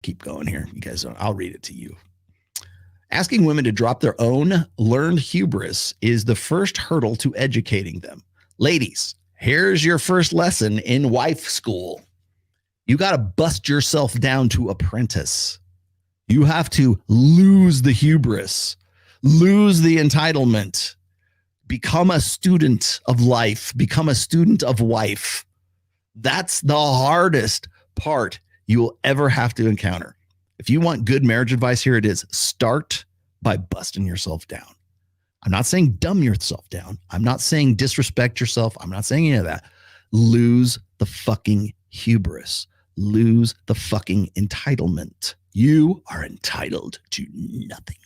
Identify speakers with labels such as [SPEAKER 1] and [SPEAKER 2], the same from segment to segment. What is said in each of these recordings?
[SPEAKER 1] keep going here. You guys, I'll read it to you. Asking women to drop their own learned hubris is the first hurdle to educating them. Ladies, here's your first lesson in wife school. You got to bust yourself down to apprentice. You have to lose the hubris, lose the entitlement, become a student of life, become a student of wife. That's the hardest part you will ever have to encounter. If you want good marriage advice, here it is. Start by busting yourself down. I'm not saying dumb yourself down. I'm not saying disrespect yourself. I'm not saying any of that. Lose the fucking hubris. Lose the fucking entitlement. You are entitled to nothing.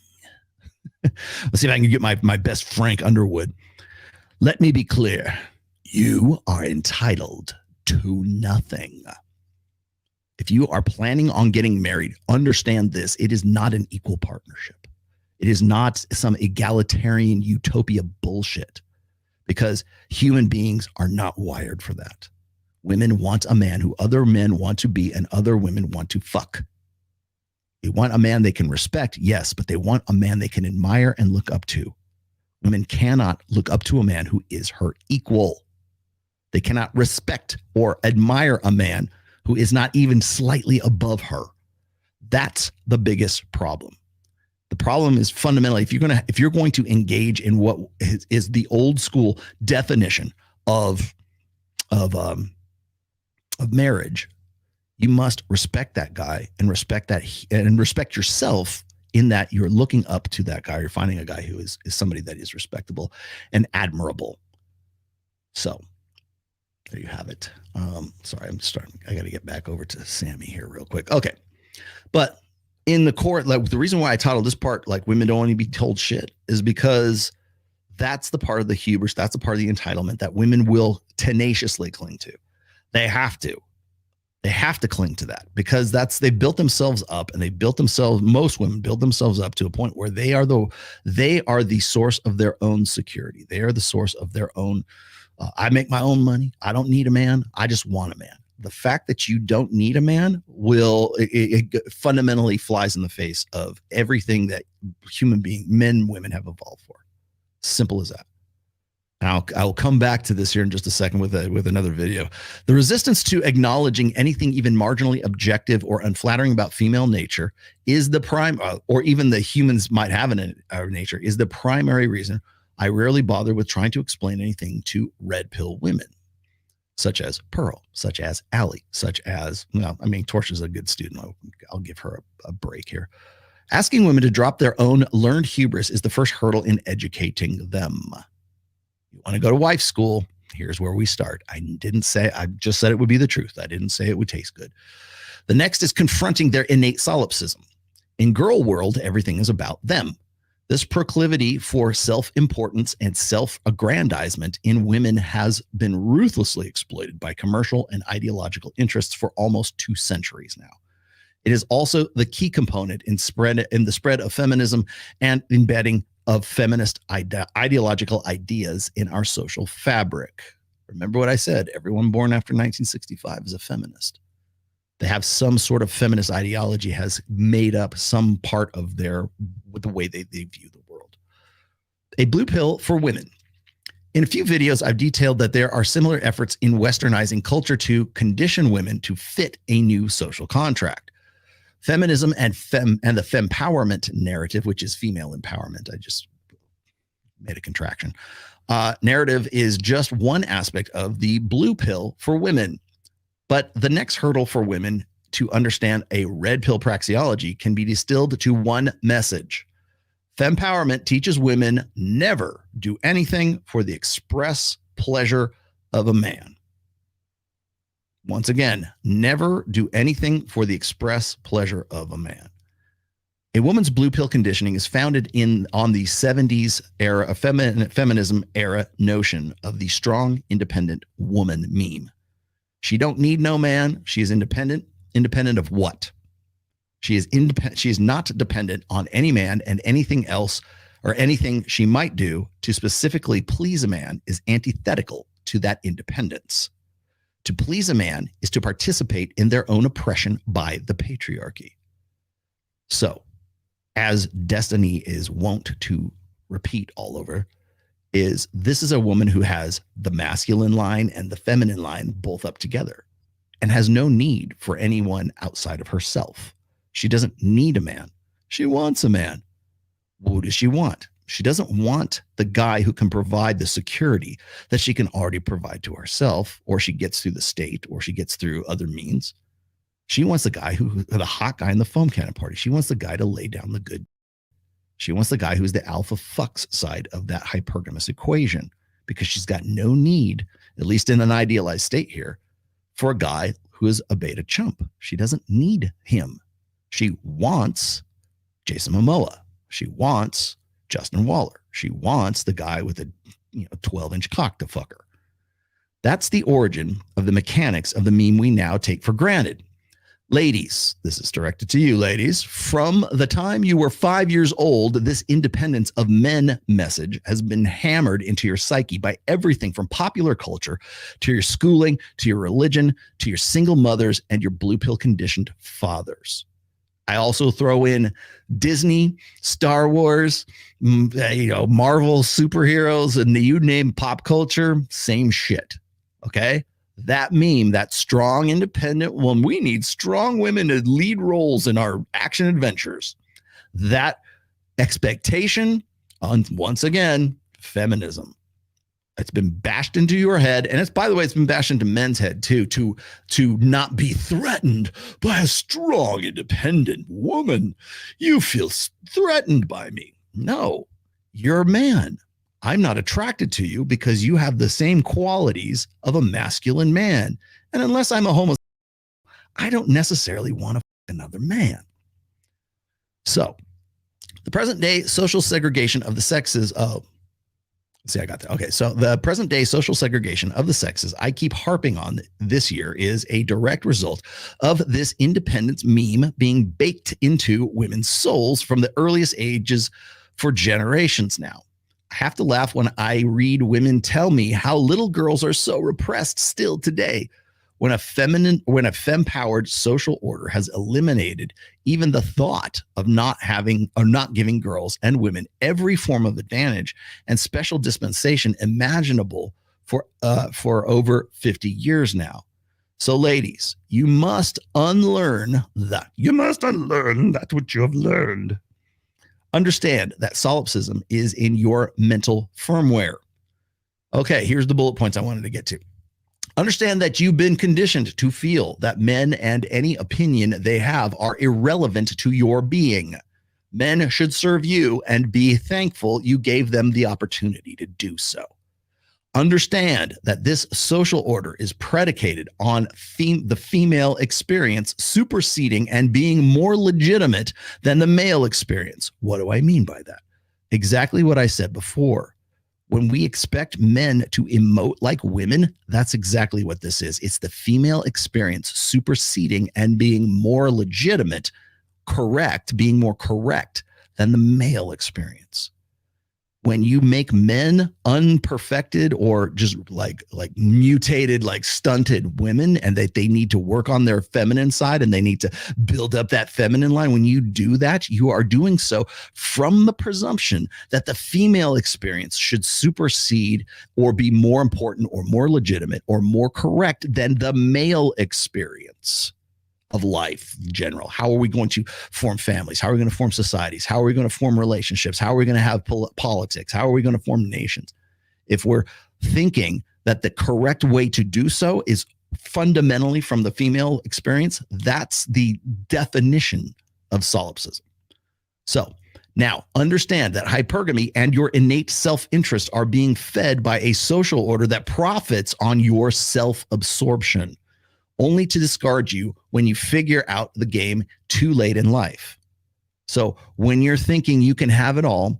[SPEAKER 1] Let's see if I can get my best Frank Underwood. Let me be clear. You are entitled to nothing. If you are planning on getting married, understand this. It is not an equal partnership. It is not some egalitarian utopia bullshit, because human beings are not wired for that. Women want a man who other men want to be and other women want to fuck. They want a man they can respect, yes, but they want a man they can admire and look up to. Women cannot look up to a man who is her equal. They cannot respect or admire a man who is not even slightly above her. That's the biggest problem. The problem is fundamentally, if you're going to engage in what is the old school definition of marriage, you must respect that guy and respect yourself in that you're looking up to that guy. You're finding a guy who is somebody that is respectable and admirable. So there you have it. Sorry, I got to get back over to Sammy here real quick. Okay. But in the court, like the reason why I titled this part, like women don't want to be told shit, is because that's the part of the hubris. That's the part of the entitlement that women will tenaciously cling to. They have to cling to that, because they built themselves up, and most women build themselves up to a point where they are the source of their own security. They are the source of their own. I make my own money. I don't need a man. I just want a man. The fact that you don't need a man it fundamentally flies in the face of everything that human beings, men, women have evolved for. Simple as that. Now, I'll come back to this here in just a second with another video. The resistance to acknowledging anything even marginally objective or unflattering about female nature is the prime, or even the humans might have in our nature, is the primary reason I rarely bother with trying to explain anything to red pill women, such as Pearl, such as Allie, such as, Torsha's a good student. I'll give her a break here. Asking women to drop their own learned hubris is the first hurdle in educating them. You want to go to wife school? Here's where we start. I just said it would be the truth. I didn't say it would taste good. The next is confronting their innate solipsism. In girl world, everything is about them. This proclivity for self-importance and self-aggrandizement in women has been ruthlessly exploited by commercial and ideological interests for almost 2 centuries now. It is also the key component in the spread of feminism and embedding of feminist ideological ideas in our social fabric. Remember what I said, everyone born after 1965 is a feminist. They have some sort of feminist ideology, has made up some part of the way they view the world. A blue pill for women. In a few videos, I've detailed that there are similar efforts in westernizing culture to condition women to fit a new social contract. Feminism and the fempowerment narrative, which is female empowerment. I just made a contraction. Narrative is just one aspect of the blue pill for women. But the next hurdle for women to understand a red pill praxeology can be distilled to one message. Fempowerment teaches women never do anything for the express pleasure of a man. Once again, never do anything for the express pleasure of a man. A woman's blue pill conditioning is founded on the 70s era of feminism era notion of the strong, independent woman meme. She don't need no man. She is independent. Independent of what? She is independent. She is not dependent on any man, and anything else or anything she might do to specifically please a man is antithetical to that independence. To please a man is to participate in their own oppression by the patriarchy. So, as destiny is wont to repeat all over, this is a woman who has the masculine line and the feminine line both up together and has no need for anyone outside of herself. She doesn't need a man. She wants a man. Who does she want? She doesn't want the guy who can provide the security that she can already provide to herself, or she gets through the state, or she gets through other means. She wants the guy the hot guy in the foam cannon party. She wants the guy to lay down the good. She wants the guy who's the alpha fucks side of that hypergamous equation, because she's got no need, at least in an idealized state here, for a guy who is a beta chump. She doesn't need him. She wants Jason Momoa. She wants Justin Waller. She wants the guy with a 12-inch cock to fuck her. That's the origin of the mechanics of the meme we now take for granted. Ladies, this is directed to you, ladies. From the time you were 5 years old, this independence of men message has been hammered into your psyche by everything from popular culture to your schooling, to your religion, to your single mothers and your blue pill conditioned fathers. I also throw in Disney, Star Wars, Marvel superheroes, and you name pop culture, same shit. Okay? That meme, that strong, independent woman, we need strong women to lead roles in our action adventures. That expectation, once again, feminism. It's been bashed into your head. And it's, by the way, it's been bashed into men's head too, to not be threatened by a strong, independent woman. You feel threatened by me. No, you're a man. I'm not attracted to you because you have the same qualities of a masculine man. And unless I'm a homosexual, I don't necessarily want to fuck another man. So the present day social segregation of the sexes, see, I got that. Okay, so the present day social segregation of the sexes I keep harping on this year is a direct result of this independence meme being baked into women's souls from the earliest ages for generations now. I have to laugh when I read women tell me how little girls are so repressed still today, when a femme-powered social order has eliminated even the thought of not giving girls and women every form of advantage and special dispensation imaginable for over 50 years now. So, ladies, you must unlearn that. You must unlearn that which you have learned. Understand that solipsism is in your mental firmware. Okay, here's the bullet points I wanted to get to. Understand that you've been conditioned to feel that men and any opinion they have are irrelevant to your being. Men should serve you and be thankful you gave them the opportunity to do so. Understand that this social order is predicated on the female experience superseding and being more legitimate than the male experience. What do I mean by that? Exactly what I said before. When we expect men to emote like women, that's exactly what this is. It's the female experience superseding and being more legitimate, being more correct than the male experience. When you make men unperfected or just like mutated, like stunted women, and that they need to work on their feminine side and they need to build up that feminine line, when you do that, you are doing so from the presumption that the female experience should supersede or be more important or more legitimate or more correct than the male experience of life in general. How are we going to form families? How are we going to form societies? How are we going to form relationships? How are we going to have politics? How are we going to form nations? If we're thinking that the correct way to do so is fundamentally from the female experience, that's the definition of solipsism. So now understand that hypergamy and your innate self-interest are being fed by a social order that profits on your self-absorption, only to discard you when you figure out the game too late in life. So when you're thinking you can have it all,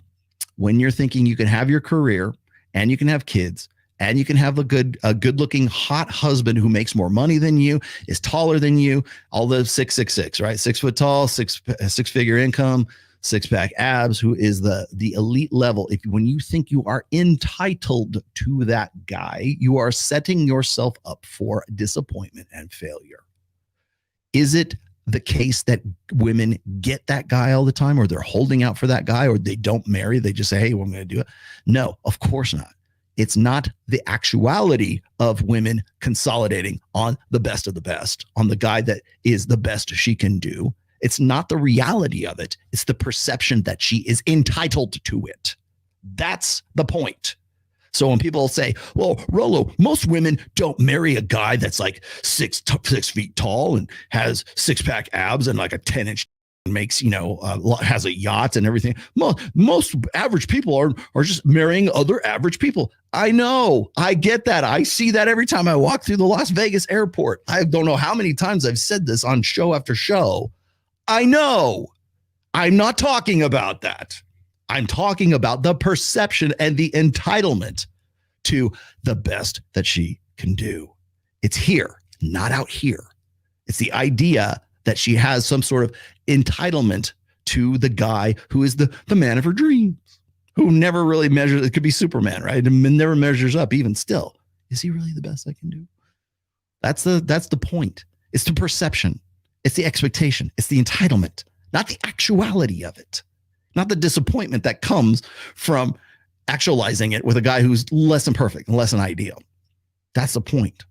[SPEAKER 1] when you're thinking you can have your career and you can have kids and you can have a good-looking hot husband who makes more money than you, is taller than you, all the 6'6", right? 6 foot tall, six-figure income, six-pack abs, who is the elite level. When you think you are entitled to that guy, you are setting yourself up for disappointment and failure. Is it the case that women get that guy all the time, or they're holding out for that guy, or they don't marry? They just say, hey, well, I'm going to do it. No, of course not. It's not the actuality of women consolidating on the best of the best, on the guy that is the best she can do. It's not the reality of it. It's the perception that she is entitled to it. That's the point. So when people say, well, Rollo, most women don't marry a guy that's like 6 feet tall and has 6-pack abs and like a 10-inch makes, has a yacht and everything. Most average people are just marrying other average people. I know. I get that. I see that every time I walk through the Las Vegas airport. I don't know how many times I've said this on show after show. I know. I'm not talking about that. I'm talking about the perception and the entitlement to the best that she can do. It's here, not out here. It's the idea that she has some sort of entitlement to the guy who is the man of her dreams, who never really measures. It could be Superman, right? And never measures up even still. Is he really the best I can do? That's the point. It's the perception. It's the expectation. It's the entitlement, not the actuality of it. Not the disappointment that comes from actualizing it with a guy who's less than perfect and less than ideal. That's the point.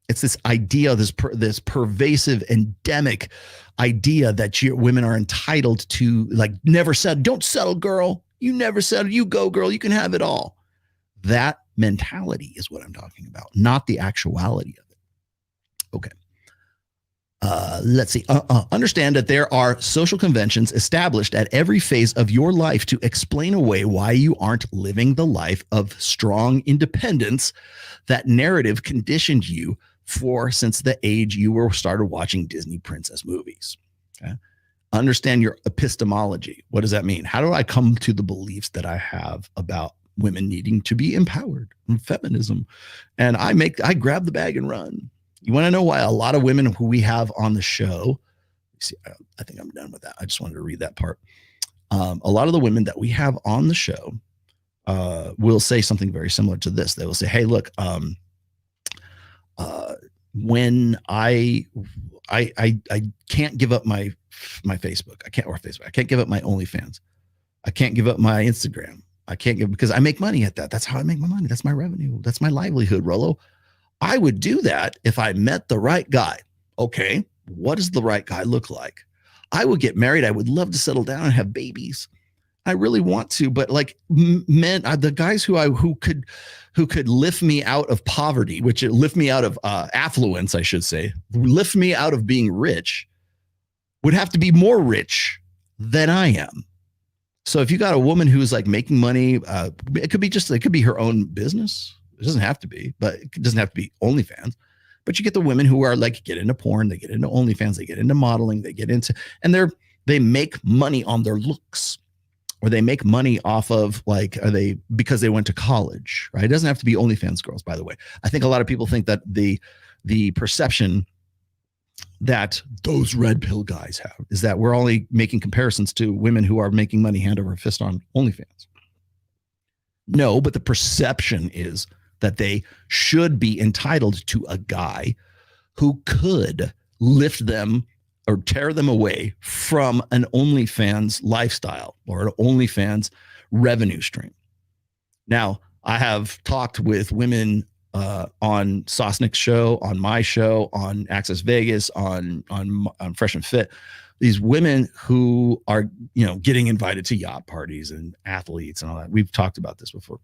[SPEAKER 1] It's this idea, this pervasive, endemic idea that women are entitled to, like, never settle. Don't settle, girl. You never settle. You go, girl. You can have it all. That mentality is what I'm talking about, not the actuality of it. Okay. Let's see. Understand that there are social conventions established at every phase of your life to explain away why you aren't living the life of strong independence that narrative conditioned you for since the age you were started watching Disney princess movies. Okay? Understand your epistemology. What does that mean? How do I come to the beliefs that I have about women needing to be empowered and feminism? And I grab the bag and run. You want to know why a lot of women who we have on the show, see, I think I'm done with that. I just wanted to read that part. A lot of the women that we have on the show will say something very similar to this. They will say, hey, look, when I can't give up my Facebook, I can't give up my OnlyFans. I can't give up my Instagram. I can't give, because I make money at that. That's how I make my money. That's my revenue. That's my livelihood, Rollo. I would do that if I met the right guy. Okay, what does the right guy look like? I would get married. I would love to settle down and have babies. I really want to, but like men, the guys who could lift me out of poverty, which lift me out of affluence, I should say, lift me out of being rich, would have to be more rich than I am. So if you got a woman who's like making money, it could be her own business. It doesn't have to be, but it doesn't have to be OnlyFans. But you get the women who are like, get into porn, they get into OnlyFans, they get into modeling, they get into, and they make money on their looks, or they make money off of, like, because they went to college, right? It doesn't have to be OnlyFans girls, by the way. I think a lot of people think that the perception that those red pill guys have is that we're only making comparisons to women who are making money hand over fist on OnlyFans. No, but the perception is that they should be entitled to a guy who could lift them or tear them away from an OnlyFans lifestyle or an OnlyFans revenue stream. Now, I have talked with women on Sosnick's show, on my show, on Access Vegas, on Fresh and Fit. These women who are, getting invited to yacht parties and athletes and all that. We've talked about this before.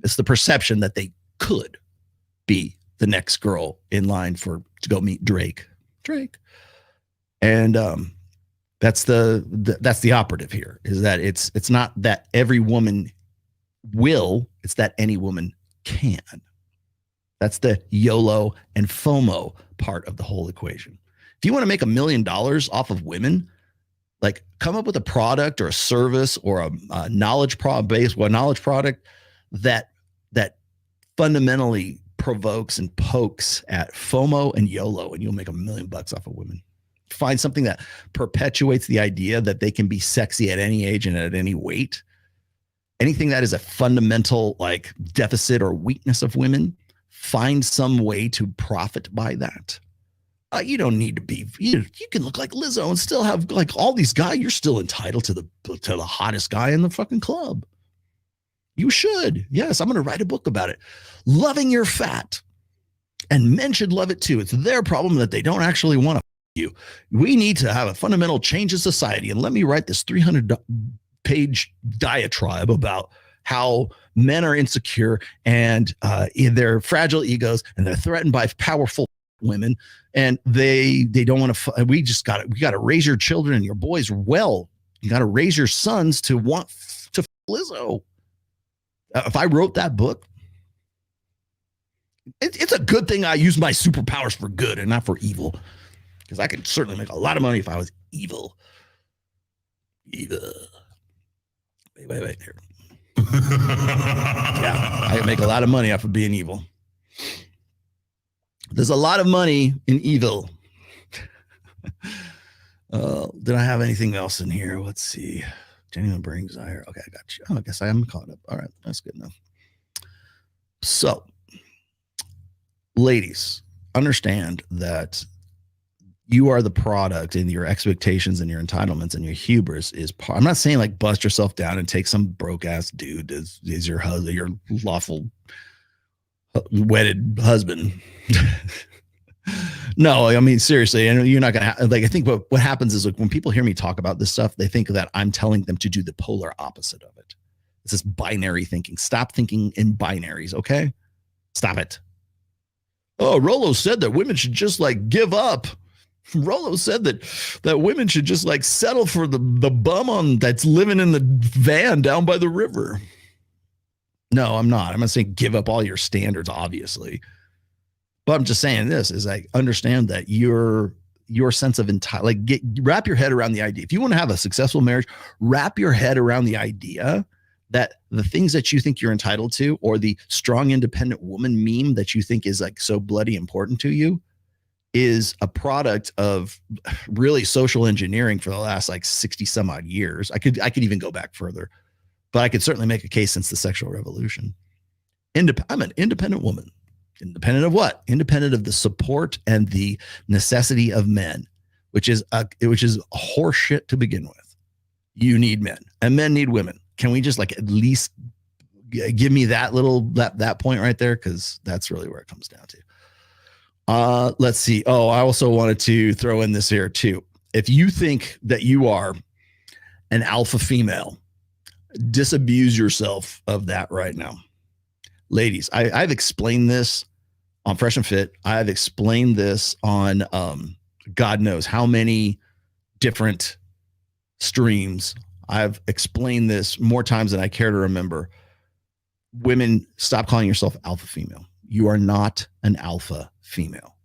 [SPEAKER 1] It's the perception that they could be the next girl in line to go meet Drake. And that's the operative here, is that it's not that every woman will, it's that any woman can. That's the YOLO and FOMO part of the whole equation. If you want to make $1 million off of women, like, come up with a product or a service or a knowledge product that fundamentally provokes and pokes at FOMO and YOLO, and you'll make $1 million off of women. Find something that perpetuates the idea that they can be sexy at any age and at any weight. Anything that is a fundamental, like, deficit or weakness of women, find some way to profit by that. You don't need to be, you can look like Lizzo and still have like all these guys. You're still entitled to the hottest guy in the fucking club. You should. Yes, I'm going to write a book about it. Loving your fat. And men should love it too. It's their problem that they don't actually want to you. We need to have a fundamental change in society. And let me write this 300-page diatribe about how men are insecure and they're fragile egos and they're threatened by powerful women, and they don't want to. We got to raise your children and your boys well. You got to raise your sons to want to Lizzo. If I wrote that book, it's a good thing I use my superpowers for good and not for evil, because I could certainly make a lot of money if I was evil. Evil. Wait here. Yeah, I can make a lot of money off of being evil. There's a lot of money in evil. Did I have anything else in here? Let's see. Genuine brain desire. Okay, I got you. Oh, I guess I am caught up. All right, that's good enough. So, ladies, understand that you are the product, and your expectations and your entitlements and your hubris is part. I'm not saying like bust yourself down and take some broke ass dude as your husband, your lawful wedded husband. No, I mean, seriously, and you're not gonna like. I think what happens is like when people hear me talk about this stuff, they think that I'm telling them to do the polar opposite of it. It's this binary thinking. Stop thinking in binaries, okay? Stop it. Oh, Rollo said that women should just like give up. Rollo said that women should just like settle for the bum that's living in the van down by the river. No, I'm not. I'm not saying give up all your standards, obviously. But I'm just saying this is like, understand that your sense of wrap your head around the idea. If you want to have a successful marriage, wrap your head around the idea that the things that you think you're entitled to, or the strong independent woman meme that you think is like so bloody important to you, is a product of really social engineering for the last like 60 some odd years. I could even go back further, but I could certainly make a case since the sexual revolution. I'm an independent woman. Independent of what? Independent of the support and the necessity of men, which is horseshit to begin with. You need men, and men need women. Can we just like at least give me that point right there? Because that's really where it comes down to. Let's see. Oh, I also wanted to throw in this here too. If you think that you are an alpha female, disabuse yourself of that right now. Ladies, I've explained this on Fresh and Fit. I've explained this on God knows how many different streams. I've explained this more times than I care to remember. Women, stop calling yourself alpha female. You are not an alpha female.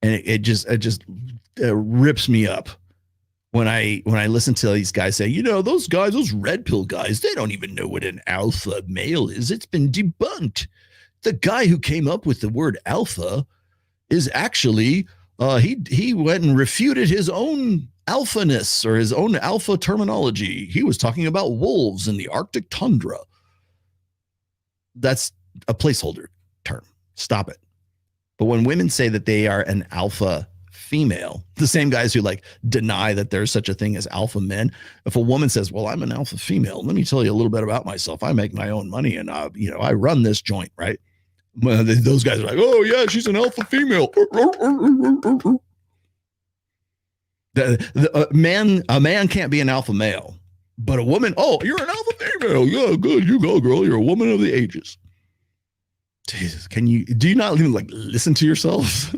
[SPEAKER 1] And it just rips me up when I listen to these guys say, those guys, those red pill guys, they don't even know what an alpha male is. It's been debunked. The guy who came up with the word alpha is actually, he went and refuted his own alphaness or his own alpha terminology. He was talking about wolves in the Arctic tundra. That's a placeholder term. Stop it. But when women say that they are an alpha female, the same guys who like deny that there's such a thing as alpha men, if a woman says, well, I'm an alpha female, let me tell you a little bit about myself. I make my own money and I run this joint, right? Well, those guys are like, oh yeah, she's an alpha female. A man can't be an alpha male, but a woman, oh, you're an alpha female. Yeah, good. You go, girl. You're a woman of the ages. Jesus, do you not even like listen to yourselves?